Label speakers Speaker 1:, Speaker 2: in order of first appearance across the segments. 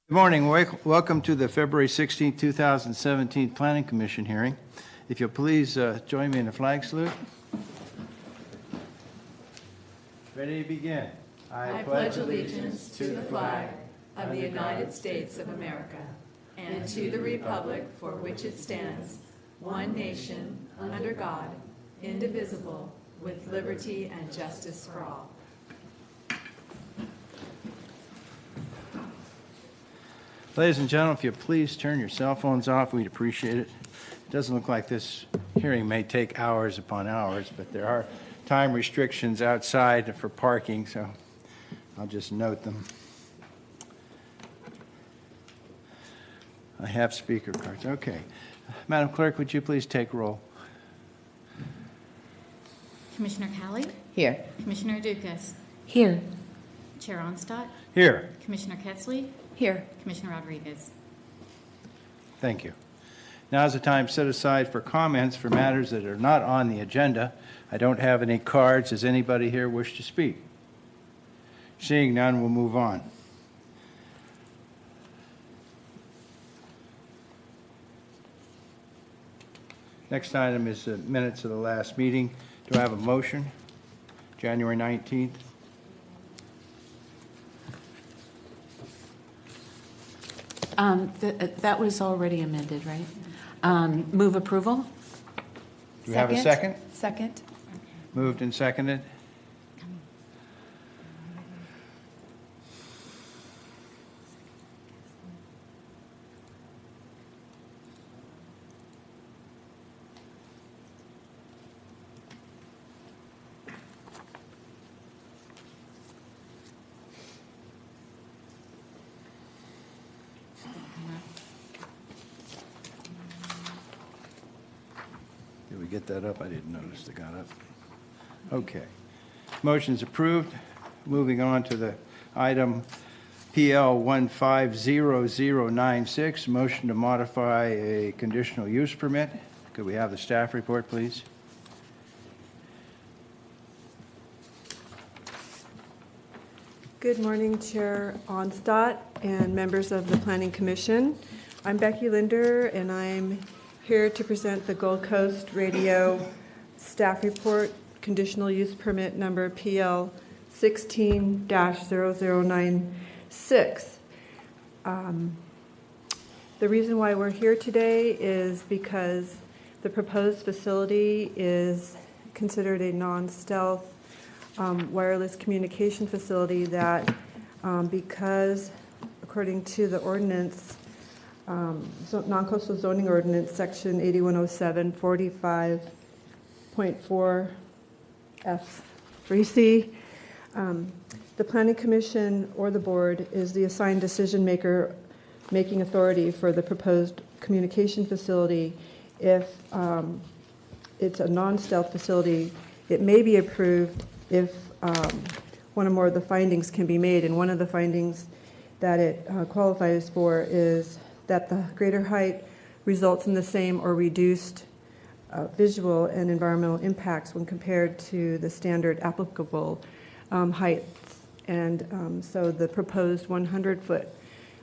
Speaker 1: Good morning. Welcome to the February 16, 2017 Planning Commission hearing. If you'll please join me in the flag salute. Ready to begin.
Speaker 2: I pledge allegiance to the flag of the United States of America and to the republic for which it stands, one nation, under God, indivisible, with liberty and justice for all.
Speaker 1: Ladies and gentlemen, if you please turn your cell phones off, we'd appreciate it. It doesn't look like this hearing may take hours upon hours, but there are time restrictions outside for parking, so I'll just note them. I have speaker cards. Okay. Madam Clerk, would you please take roll?
Speaker 3: Commissioner Callie?
Speaker 4: Here.
Speaker 3: Commissioner Dukas?
Speaker 4: Here.
Speaker 3: Chair Onstadt?
Speaker 1: Here.
Speaker 3: Commissioner Ketzley?
Speaker 4: Here.
Speaker 3: Commissioner Rodriguez?
Speaker 1: Thank you. Now is the time set aside for comments for matters that are not on the agenda. I don't have any cards. Does anybody here wish to speak? Seeing none, we'll move on. Next item is the minutes of the last meeting. Do I have a motion? January 19th.
Speaker 4: That was already amended, right? Move approval?
Speaker 1: Do we have a second?
Speaker 4: Second.
Speaker 1: Moved and seconded. Did we get that up? I didn't notice it got up. Okay. Motion's approved. Moving on to the item PL 150096, motion to modify a conditional use permit. Could we have the staff report, please?
Speaker 5: Good morning, Chair Onstadt and members of the Planning Commission. I'm Becky Linder, and I'm here to present the Gold Coast Radio staff report, conditional use permit number PL 16-0096. The reason why we're here today is because the proposed facility is considered a non-stealth wireless communication facility that, because according to the ordinance, non-coastal zoning ordinance section 8107 45.4 F3C, the Planning Commission or the board is the assigned decision maker making authority for the proposed communication facility. If it's a non-stealth facility, it may be approved if one or more of the findings can be made, and one of the findings that it qualifies for is that the greater height results in the same or reduced visual and environmental impacts when compared to the standard applicable heights. And so the proposed 100-foot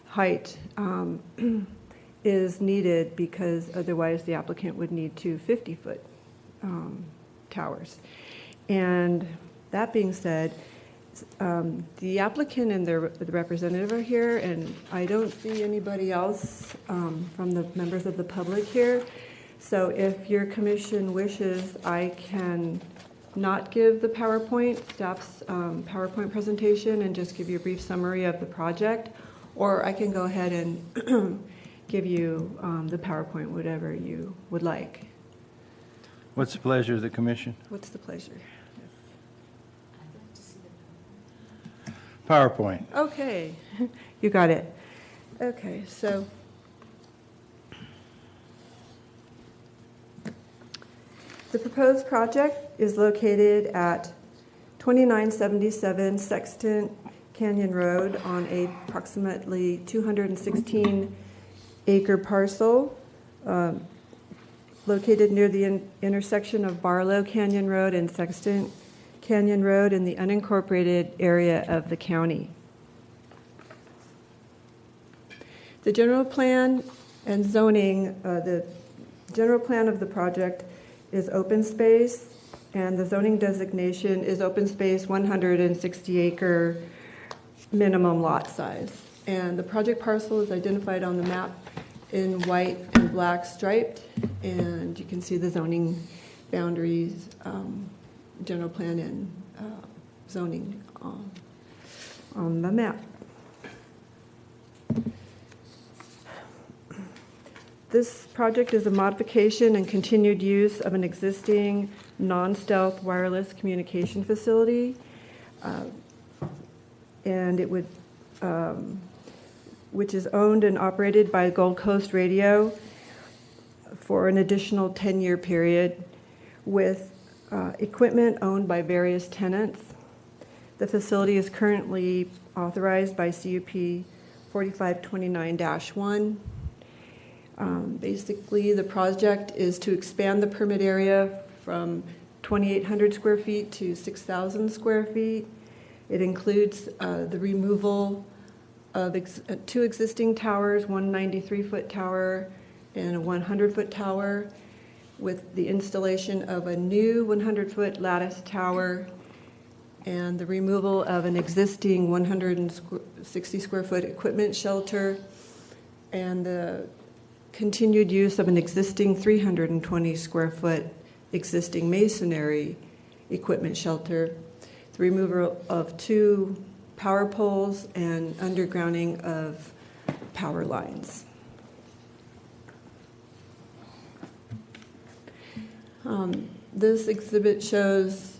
Speaker 5: height is needed because otherwise the applicant would need two 50-foot towers. And that being said, the applicant and the representative are here, and I don't see anybody else from the members of the public here. So if your commission wishes, I can not give the PowerPoint, staff's PowerPoint presentation, and just give you a brief summary of the project, or I can go ahead and give you the PowerPoint, whatever you would like.
Speaker 1: What's the pleasure of the commission?
Speaker 5: What's the pleasure?
Speaker 1: PowerPoint.
Speaker 5: Okay, you got it. Okay, so the proposed project is located at 2977 Sexton Canyon Road on a approximately 216-acre parcel located near the intersection of Barlow Canyon Road and Sexton Canyon Road in the unincorporated area of the county. The general plan and zoning, the general plan of the project is open space, and the zoning designation is open space 160 acre minimum lot size. And the project parcel is identified on the map in white and black striped, and you can see the zoning boundaries, general plan and zoning on the map. This project is a modification and continued use of an existing non-stealth wireless communication facility, and it would, which is owned and operated by Gold Coast Radio for an additional 10-year period, with equipment owned by various tenants. The facility is currently authorized by CUP 4529-1. Basically, the project is to expand the permit area from 2,800 square feet to 6,000 square feet. It includes the removal of two existing towers, one 93-foot tower and a 100-foot tower, with the installation of a new 100-foot lattice tower and the removal of an existing 160 square foot equipment shelter, and the continued use of an existing 320 square foot existing masonry equipment shelter, the removal of two power poles, and undergrounding of power lines. This exhibit shows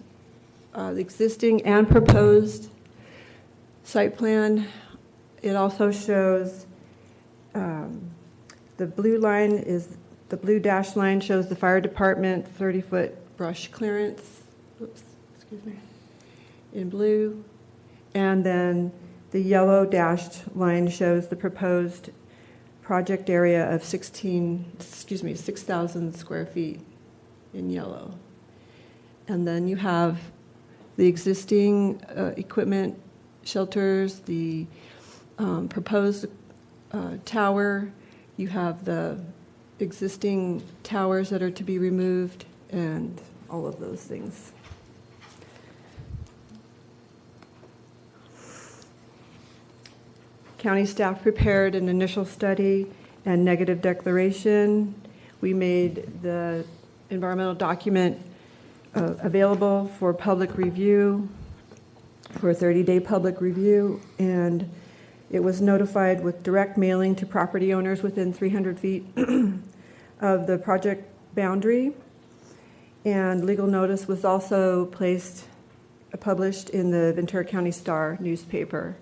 Speaker 5: the existing and proposed site plan. It also shows the blue line is, the blue dashed line shows the fire department 30-foot brush clearance. Oops, excuse me. In blue. And then the yellow dashed line shows the proposed project area of 6,000 square feet in yellow. And then you have the existing equipment shelters, the proposed tower. You have the existing towers that are to be removed, and all of those things. County staff prepared an initial study and negative declaration. We made the environmental document available for public review, for a 30-day public review, and it was notified with direct mailing to property owners within 300 feet of the project boundary. And legal notice was also published in the Ventura County Star newspaper.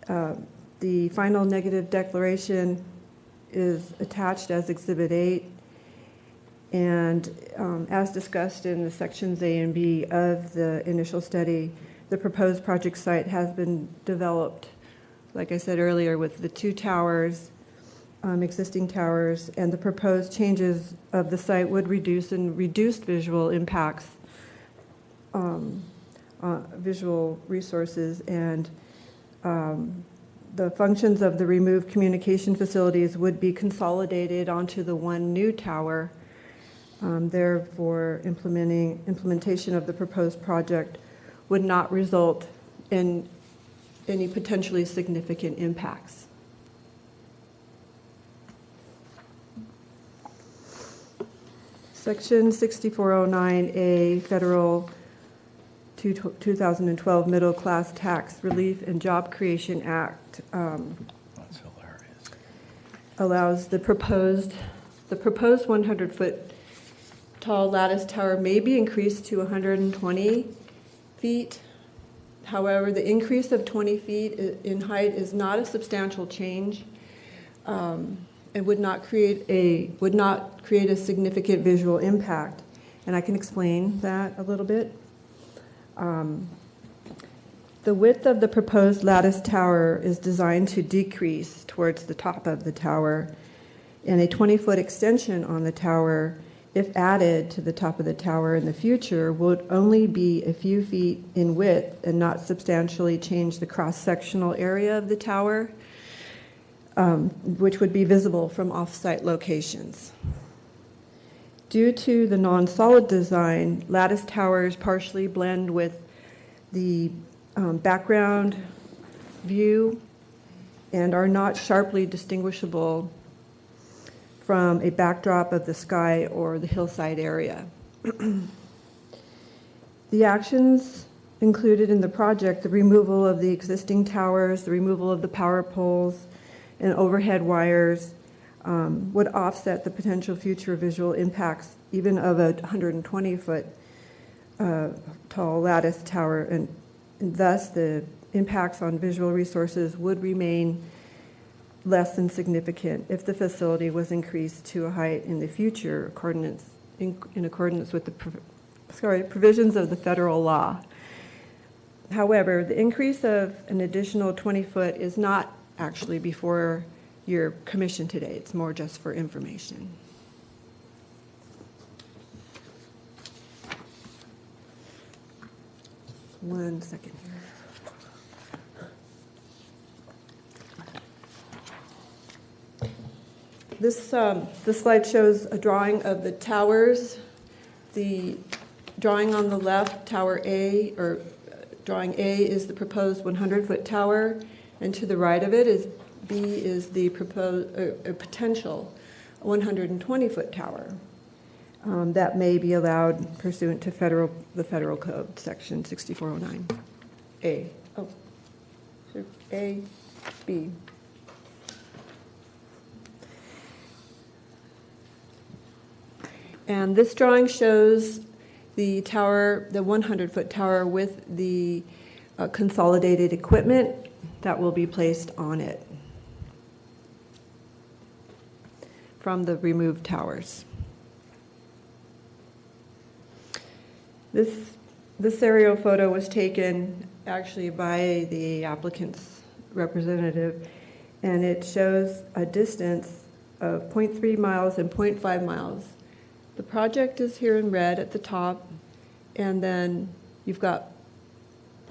Speaker 5: The final negative declaration is attached as Exhibit 8. And as discussed in the sections A and B of the initial study, the proposed project site has been developed, like I said earlier, with the two towers, existing towers, and the proposed changes of the site would reduce visual impacts, visual resources, and the functions of the removed communication facilities would be consolidated onto the one new tower. Therefore, implementation of the proposed project would not result in any potentially significant impacts. Section 6409A, Federal 2012 Middle Class Tax Relief and Job Creation Act
Speaker 1: That's hilarious.
Speaker 5: allows the proposed 100-foot tall lattice tower may be increased to 120 feet. However, the increase of 20 feet in height is not a substantial change, and would not create a significant visual impact. And I can explain that a little bit. The width of the proposed lattice tower is designed to decrease towards the top of the tower, and a 20-foot extension on the tower, if added to the top of the tower in the future, would only be a few feet in width and not substantially change the cross-sectional area of the tower. which would be visible from off-site locations. Due to the non-solid design, lattice towers partially blend with the background view and are not sharply distinguishable from a backdrop of the sky or the hillside area. The actions included in the project, the removal of the existing towers, the removal of the power poles and overhead wires, would offset the potential future visual impacts even of a 120-foot tall lattice tower, and thus the impacts on visual resources would remain less than significant if the facility was increased to a height in the future in accordance with the provisions of the federal law. However, the increase of an additional 20-foot is not actually before your commission today. It's more just for information. One second here. This slide shows a drawing of the towers. The drawing on the left, Tower A, or drawing A, is the proposed 100-foot tower, and to the right of it is B, is the proposed potential 120-foot tower that may be allowed pursuant to the federal code, section 6409A. Oh, so A, B. And this drawing shows the tower, the 100-foot tower with the consolidated equipment that will be placed on it from the removed towers. This aerial photo was taken actually by the applicant's representative, and it shows a distance of 0.3 miles and 0.5 miles. The project is here in red at the top, and then you've got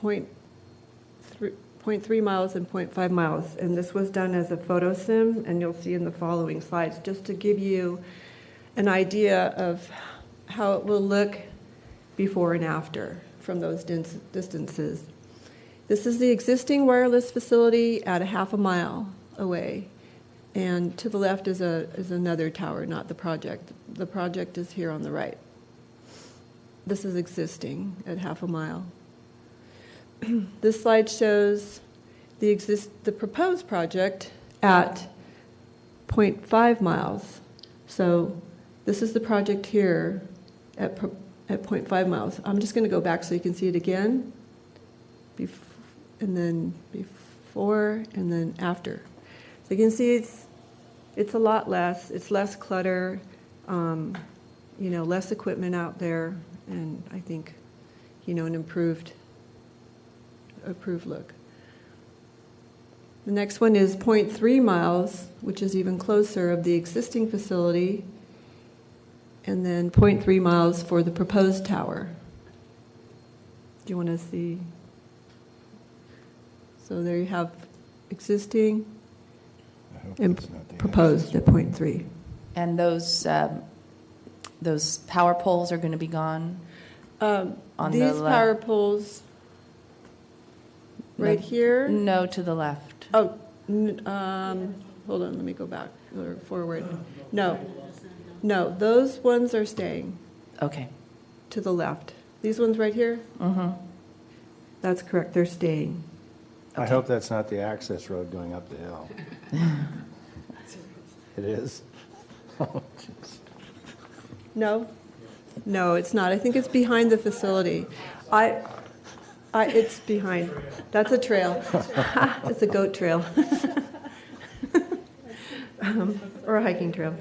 Speaker 5: 0.3 miles and 0.5 miles. And this was done as a photo sim, and you'll see in the following slides, just to give you an idea of how it will look before and after from those distances. This is the existing wireless facility at a half a mile away. And to the left is another tower, not the project. The project is here on the right. This is existing at half a mile. This slide shows the proposed project at 0.5 miles. So this is the project here at 0.5 miles. I'm just going to go back so you can see it again, and then before, and then after. So you can see it's a lot less. It's less clutter, less equipment out there, and I think, an improved look. The next one is 0.3 miles, which is even closer, of the existing facility, and then 0.3 miles for the proposed tower. Do you want to see? So there you have existing and proposed at 0.3.
Speaker 6: And those power poles are going to be gone on
Speaker 5: These
Speaker 6: the left?
Speaker 5: power poles right here.
Speaker 6: No, to the left.
Speaker 5: Oh, hold on, let me go back or forward. No, those ones are staying
Speaker 6: Okay.
Speaker 5: to the left. These ones right here?
Speaker 6: Mm-hmm.
Speaker 5: That's correct, they're staying.
Speaker 1: I hope that's not the access road going up the hill. It is? Oh, jeez.
Speaker 5: No, it's not. I think it's behind the facility. It's behind. That's a trail. It's a goat trail. Or a hiking trail.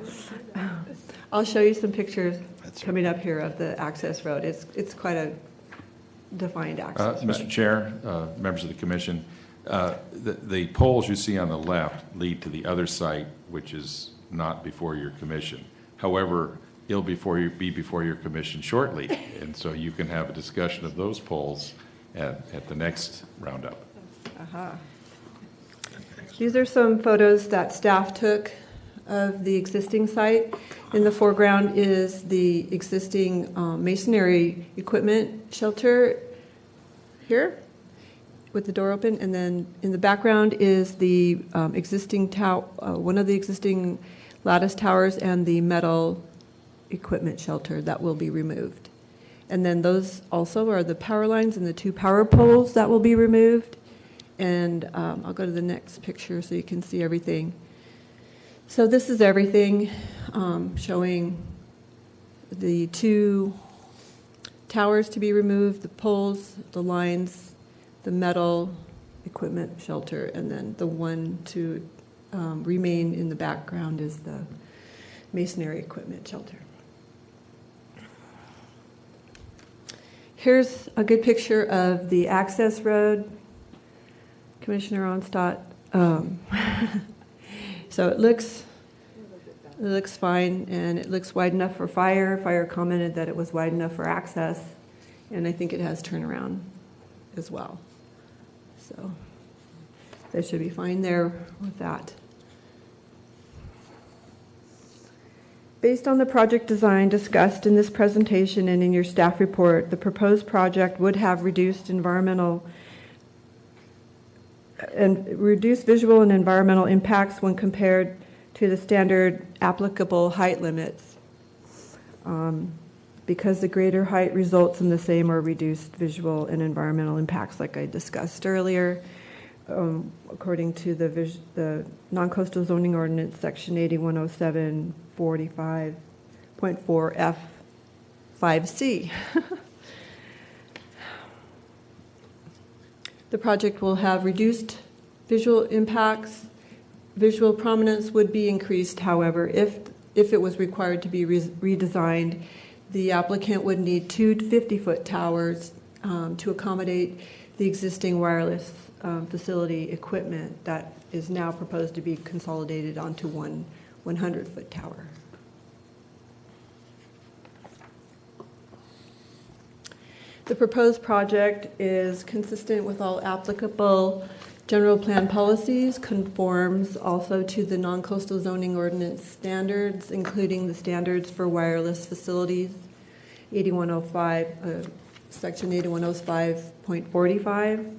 Speaker 5: I'll show you some pictures coming up here of the access road. It's quite a defined access road.
Speaker 7: Mr. Chair, members of the commission, the poles you see on the left lead to the other site, which is not before your commission. However, it'll be before your commission shortly, and so you can have a discussion of those poles at the next roundup.
Speaker 5: These are some photos that staff took of the existing site. In the foreground is the existing masonry equipment shelter here with the door open, and then in the background is the existing one of the existing lattice towers and the metal equipment shelter that will be removed. And then those also are the power lines and the 2 power poles that will be removed. And I'll go to the next picture so you can see everything. So this is everything, showing the 2 towers to be removed, the poles, the lines, the metal equipment shelter, and then the one to remain in the background is the masonry equipment shelter. Here's a good picture of the access road, Commissioner Onstott. So it looks fine, and it looks wide enough for fire. Fire commented that it was wide enough for access, and I think it has turnaround as well. So they should be fine there with that. Based on the project design discussed in this presentation and in your staff report, the proposed project would have reduced visual and environmental impacts when compared to the standard applicable height limits, because the greater height results in the same or reduced visual and environmental impacts like I discussed earlier, according to the non-coastal zoning ordinance section 8107-45.4 F5C. The project will have reduced visual impacts. Visual prominence would be increased, however, if it was required to be redesigned. The applicant would need 2 50-foot towers to accommodate the existing wireless facility equipment that is now proposed to be consolidated onto one 100-foot tower. The proposed project is consistent with all applicable general plan policies, conforms also to the non-coastal zoning ordinance standards, including the standards for wireless facilities, 8105, section 8105.45.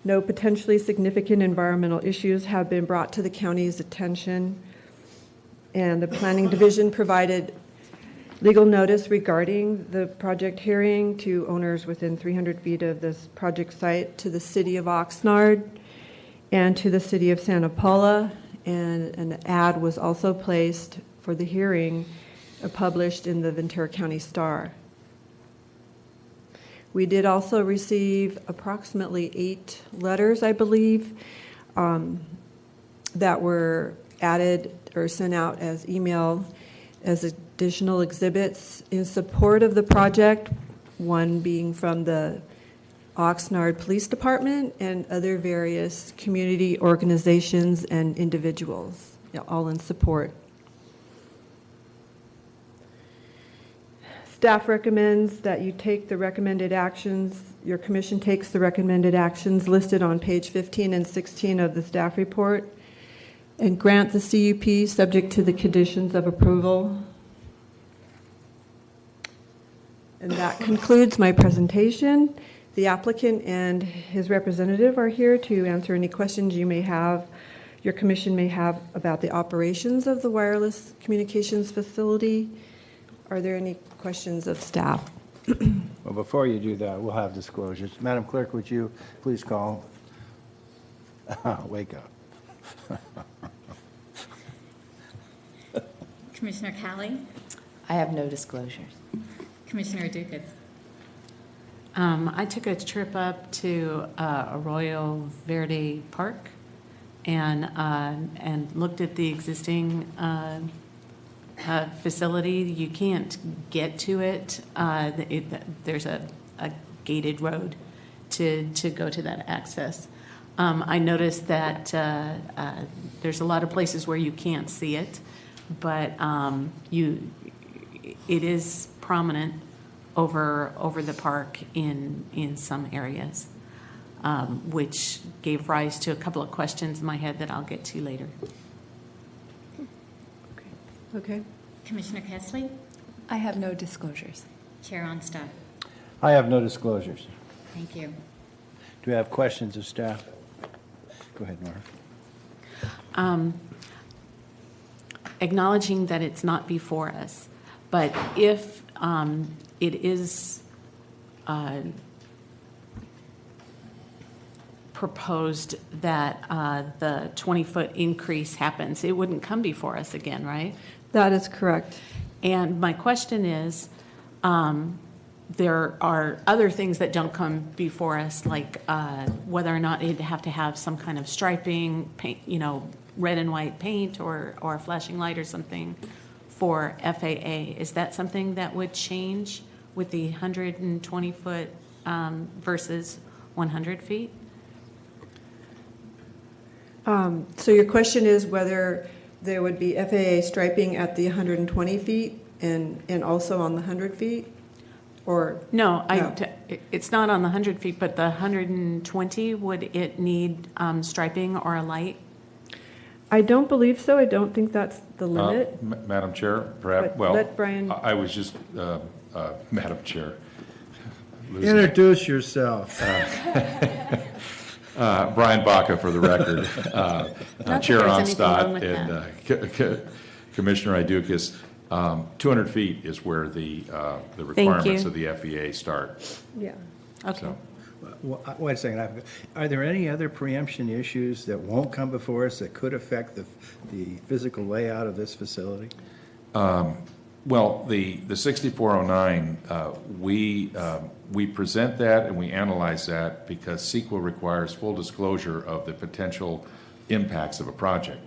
Speaker 5: No potentially significant environmental issues have been brought to the county's attention, and the Planning Division provided legal notice regarding the project hearing to owners within 300 feet of this project site, to the City of Oxnard and to the City of Santa Paula, and an ad was also placed for the hearing, published in the Ventura County Star. We did also receive approximately 8 letters, I believe, that were added or sent out as email as additional exhibits in support of the project, one being from the Oxnard Police Department and other various community organizations and individuals, all in support. Staff recommends that you take the recommended actions, your commission takes the recommended actions listed on page 15 and 16 of the staff report, and grant the CUP subject to the conditions of approval. And that concludes my presentation. The applicant and his representative are here to answer any questions you may have, your commission may have, about the operations of the wireless communications facility. Are there any questions of staff?
Speaker 1: Well, before you do that, we'll have disclosures. Madam Clerk, would you please call? Wake up.
Speaker 3: Commissioner Callie,
Speaker 6: I have no disclosures.
Speaker 3: Commissioner Dukas.
Speaker 4: I took a trip up to Arroyo Verde Park and looked at the existing facility. You can't get to it. There's a gated road to go to that access. I noticed that there's a lot of places where you can't see it, but it is prominent over the park in some areas. which gave rise to a couple of questions in my head that I'll get to later.
Speaker 5: Okay.
Speaker 3: Commissioner Kessley,
Speaker 6: I have no disclosures.
Speaker 3: Chair Onstott.
Speaker 1: I have no disclosures.
Speaker 3: Thank you.
Speaker 1: Do we have questions of staff? Go ahead, Nora.
Speaker 4: Acknowledging that it's not before us, but if it is proposed that the 20-foot increase happens, it wouldn't come before us again, right?
Speaker 5: That is correct.
Speaker 4: And my question is, there are other things that don't come before us, like whether or not it'd have to have some kind of striping, paint, red and white paint or a flashing light or something for FAA. Is that something that would change with the 120-foot versus 100 feet?
Speaker 5: So your question is whether there would be FAA striping at the 120 feet and also on the 100 feet? Or
Speaker 4: No,
Speaker 5: No.
Speaker 4: It's not on the 100 feet, but the 120, would it need striping or a light?
Speaker 5: I don't believe so. I don't think that's the limit.
Speaker 7: Madam Chair, perhaps,
Speaker 5: But
Speaker 7: well,
Speaker 5: let Brian-
Speaker 7: I was just, Madam Chair. losing it.
Speaker 1: Introduce yourself.
Speaker 7: Brian Baca, for the record.
Speaker 4: that
Speaker 7: Chair
Speaker 4: there's anything wrong
Speaker 7: Onstott
Speaker 4: with
Speaker 7: and Commissioner Idoukis. 200 feet is where the requirements
Speaker 4: you.
Speaker 7: of the FAA start.
Speaker 5: Yeah.
Speaker 4: Okay.
Speaker 7: So,
Speaker 1: Wait a second. Are there any other preemption issues that won't come before us that could affect the physical layout of this facility?
Speaker 7: Well, the 6409, we present that and we analyze that because CEQA requires full disclosure of the potential impacts of a project.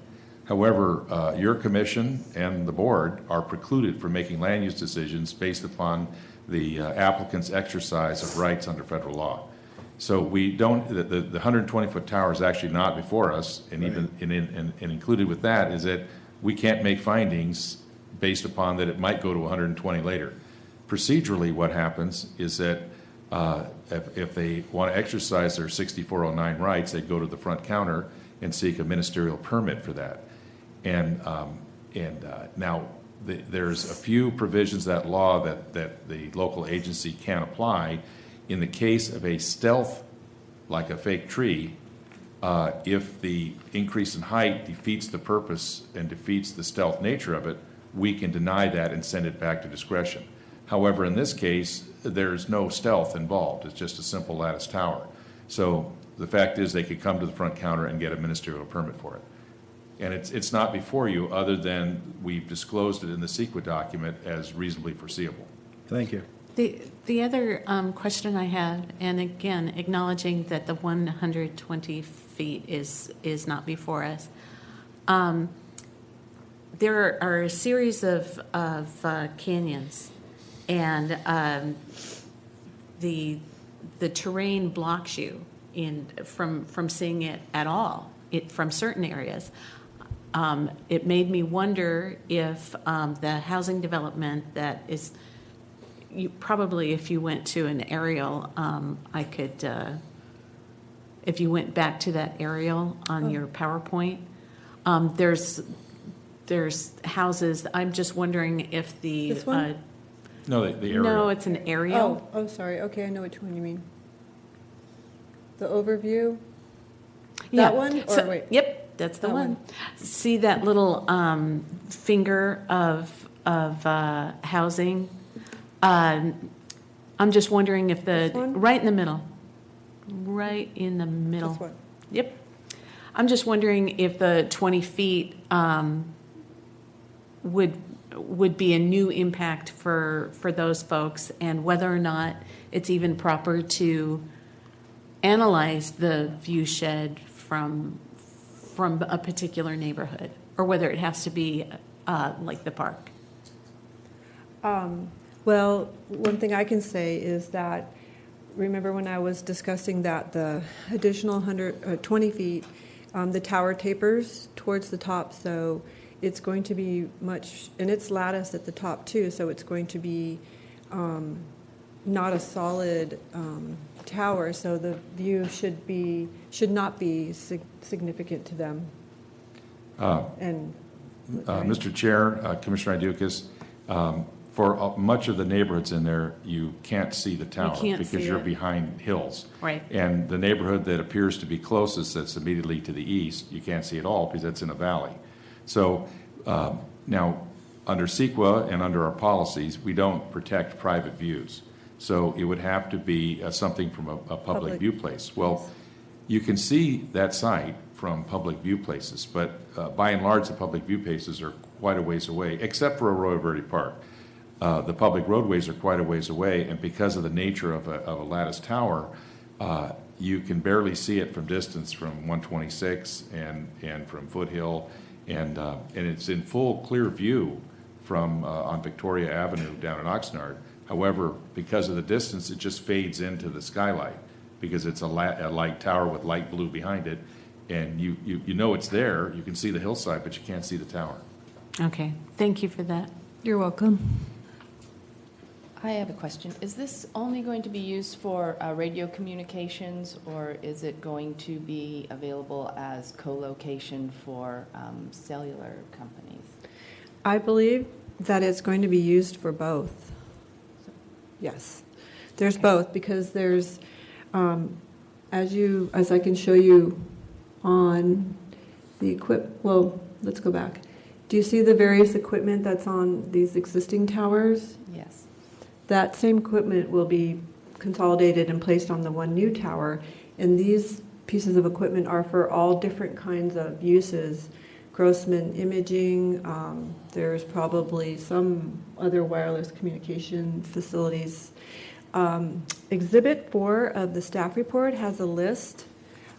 Speaker 7: However, your commission and the board are precluded from making land use decisions based upon the applicant's exercise of rights under federal law. So we don't, the 120-foot tower is actually not before us, and even and included with that is that we can't make findings based upon that it might go to 120 later. Procedurally, what happens is that if they want to exercise their 6409 rights, they go to the front counter and seek a ministerial permit for that. And now there's a few provisions of that law that the local agency can apply. In the case of a stealth, like a fake tree, if the increase in height defeats the purpose and defeats the stealth nature of it, we can deny that and send it back to discretion. However, in this case, there's no stealth involved. It's just a simple lattice tower. So the fact is they could come to the front counter and get a ministerial permit for it. And it's not before you other than we've disclosed it in the CEQA document as reasonably foreseeable.
Speaker 1: Thank you.
Speaker 4: The other question I had, and again, acknowledging that the 120 feet is not before us, there are a series of canyons, and the terrain blocks you from seeing it at all from certain areas. It made me wonder if the housing development that is, you probably, if you went to an aerial, if you went back to that aerial on your PowerPoint, there's houses. I'm just wondering if the
Speaker 5: This one?
Speaker 7: No, the area.
Speaker 4: no, it's an aerial.
Speaker 5: Oh, sorry. Okay, I know which one you mean. The overview?
Speaker 4: Yeah.
Speaker 5: That one? Or
Speaker 4: So-
Speaker 5: wait.
Speaker 4: Yep, that's the
Speaker 5: That
Speaker 4: one.
Speaker 5: one.
Speaker 4: See that little finger of housing? I'm just wondering if
Speaker 5: This one?
Speaker 4: right in the middle. Right in the middle.
Speaker 5: This one.
Speaker 4: Yep. I'm just wondering if the 20 feet would be a new impact for those folks, and whether or not it's even proper to analyze the view shed from a particular neighborhood, or whether it has to be like the park.
Speaker 5: Well, one thing I can say is that, remember when I was discussing that the additional 120 feet, the tower tapers towards the top, so it's going to be much, and it's lattice at the top too, so it's going to be not a solid tower, so the view should not be significant to them. And
Speaker 7: Mr. Chair, Commissioner Idukis, for much of the neighborhoods in there, you can't see the tower
Speaker 4: can't
Speaker 7: because
Speaker 4: see
Speaker 7: you're
Speaker 4: it.
Speaker 7: behind hills.
Speaker 4: Right.
Speaker 7: And the neighborhood that appears to be closest, that's immediately to the east, you can't see at all because that's in a valley. So now, under CEQA and under our policies, we don't protect private views. So it would have to be something from a public view place. Well, you can see that site from public view places, but by and large, the public view places are quite a ways away, except for Arroyo Verde Park. The public roadways are quite a ways away, and because of the nature of a lattice tower, you can barely see it from distance from 126 and from Foothill, and it's in full clear view from on Victoria Avenue down in Oxnard. However, because of the distance, it just fades into the skylight because it's a light tower with light blue behind it, and you know it's there. You can see the hillside, but you can't see the tower.
Speaker 4: Okay, thank you for that.
Speaker 6: You're welcome.
Speaker 8: I have a question. Is this only going to be used for radio communications, or is it going to be available as co-location for cellular companies?
Speaker 5: I believe that it's going to be used for both. Yes, there's both, because there's, as I can show you on the well, let's go back. Do you see the various equipment that's on these existing towers?
Speaker 8: Yes.
Speaker 5: That same equipment will be consolidated and placed on the one new tower, and these pieces of equipment are for all different kinds of uses. Grossman imaging, there's probably some other wireless communication facilities. Exhibit 4 of the staff report has a list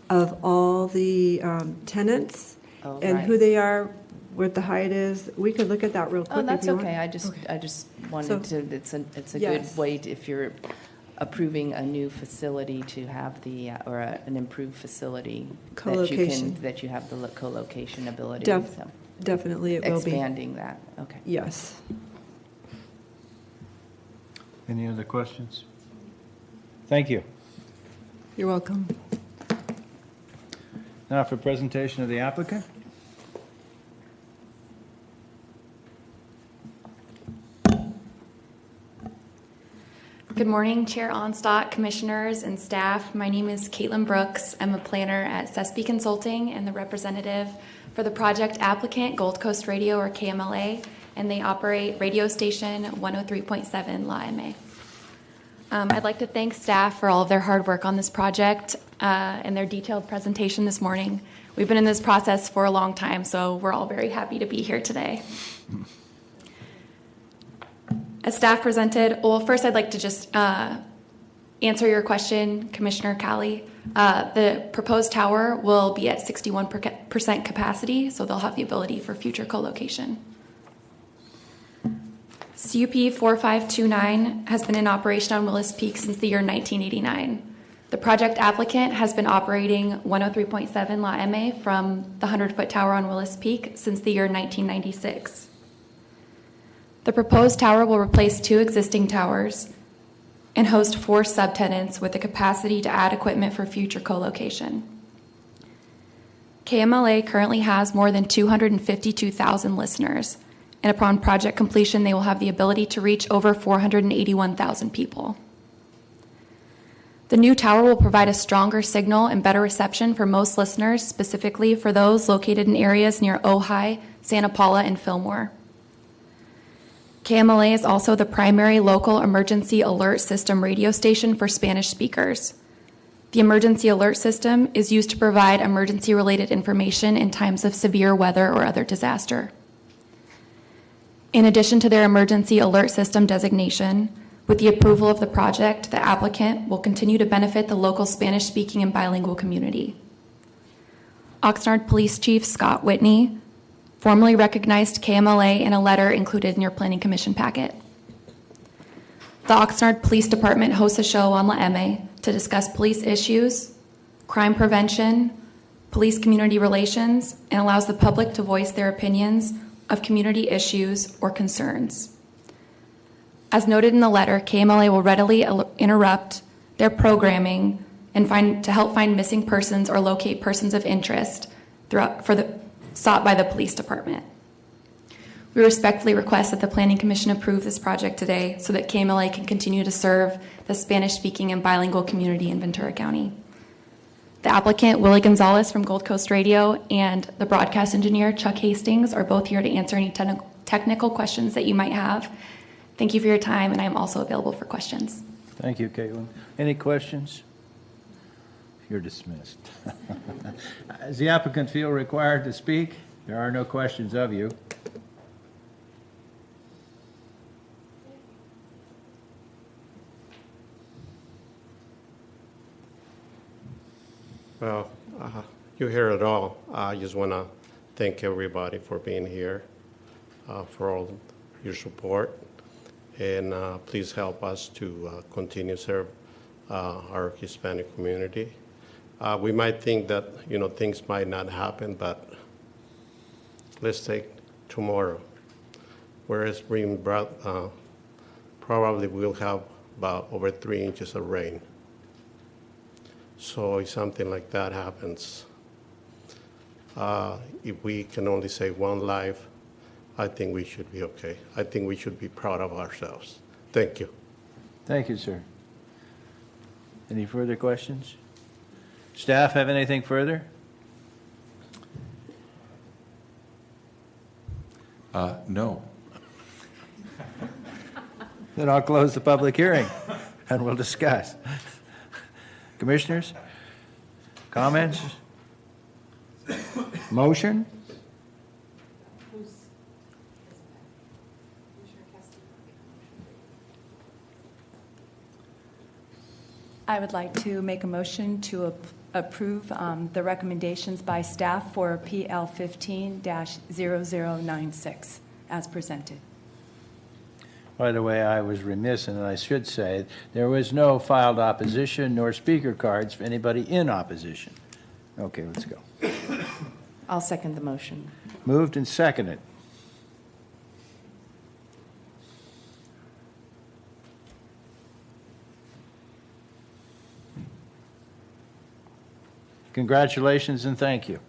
Speaker 5: of all the tenants and who they are, what the height is. We could look at that real quick.
Speaker 8: Oh, that's
Speaker 5: if you
Speaker 8: okay.
Speaker 5: want.
Speaker 8: I just wanted to. It's a
Speaker 5: Yes.
Speaker 8: good way to, if you're approving a new facility, to have the or an improved facility
Speaker 5: Co-location.
Speaker 8: that you have the co-location ability. So
Speaker 5: Definitely, it will be.
Speaker 8: expanding that. Okay.
Speaker 5: Yes.
Speaker 1: Any other questions? Thank you.
Speaker 6: You're welcome.
Speaker 1: Now for presentation of the applicant.
Speaker 9: Good morning, Chair Onstott, Commissioners, and staff. My name is Caitlin Brooks. I'm a planner at SESP Consulting and the representative for the project applicant, Gold Coast Radio, or KMLA, and they operate radio station 103.7 La MA. I'd like to thank staff for all of their hard work on this project and their detailed presentation this morning. We've been in this process for a long time, so we're all very happy to be here today. As staff presented, well, first I'd like to just answer your question, Commissioner Cali. The proposed tower will be at 61% capacity, so they'll have the ability for future co-location. CUP 4529 has been in operation on Willis Peak since the year 1989. The project applicant has been operating 103.7 La MA from the 100-foot tower on Willis Peak since the year 1996. The proposed tower will replace 2 existing towers and host 4 subtenants with the capacity to add equipment for future co-location. KMLA currently has more than 252,000 listeners, and upon project completion, they will have the ability to reach over 481,000 people. The new tower will provide a stronger signal and better reception for most listeners, specifically for those located in areas near Ojai, Santa Paula, and Fillmore. KMLA is also the primary local emergency alert system radio station for Spanish speakers. The emergency alert system is used to provide emergency-related information in times of severe weather or other disaster. In addition to their emergency alert system designation, with the approval of the project, the applicant will continue to benefit the local Spanish-speaking and bilingual community. Oxnard Police Chief Scott Whitney formally recognized KMLA in a letter included in your Planning Commission packet. The Oxnard Police Department hosts a show on La MA to discuss police issues, crime prevention, police community relations, and allows the public to voice their opinions of community issues or concerns. As noted in the letter, KMLA will readily interrupt their programming and to help find missing persons or locate persons of interest sought by the police department. We respectfully request that the Planning Commission approve this project today so that KMLA can continue to serve the Spanish-speaking and bilingual community in Ventura County. The applicant, Willie Gonzalez from Gold Coast Radio, and the broadcast engineer, Chuck Hastings, are both here to answer any technical questions that you might have. Thank you for your time, and I am also available for questions.
Speaker 1: Thank you, Caitlin. Any questions? You're dismissed. Does the applicant feel required to speak? There are no questions of you.
Speaker 10: Well, you hear it all. I just want to thank everybody for being here, for all your support, and please help us to continue serve our Hispanic community. We might think that things might not happen, but let's take tomorrow. Whereas Spring probably will have about over 3 inches of rain. So if something like that happens, if we can only save one life, I think we should be okay. I think we should be proud of ourselves. Thank you.
Speaker 1: Thank you, sir. Any further questions? Staff have anything further?
Speaker 7: No.
Speaker 1: Then I'll close the public hearing and we'll discuss. Commissioners? Comments? Motion?
Speaker 2: I would like to make a motion to approve the recommendations by staff for PL 15-0096 as presented.
Speaker 1: By the way, I was remiss, and I should say, there was no filed opposition nor speaker cards for anybody in opposition. Okay, let's go.
Speaker 8: I'll second the motion.
Speaker 1: Moved and seconded. Congratulations and thank you.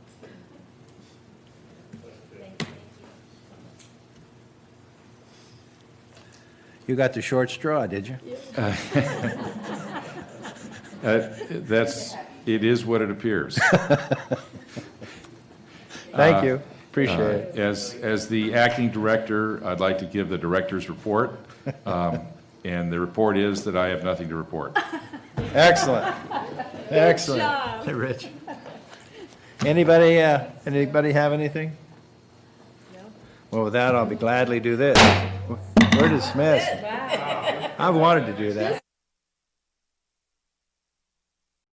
Speaker 1: You got the short straw, did you?
Speaker 7: It is what it appears.
Speaker 1: Thank you. Appreciate it.
Speaker 7: As the acting director, I'd like to give the director's report. And the report is that I have nothing to report.
Speaker 1: Excellent. Excellent. Hey, Rich. Anybody have anything? No. Well, with that, I'll be gladly do this. We're dismissed. I wanted to do that.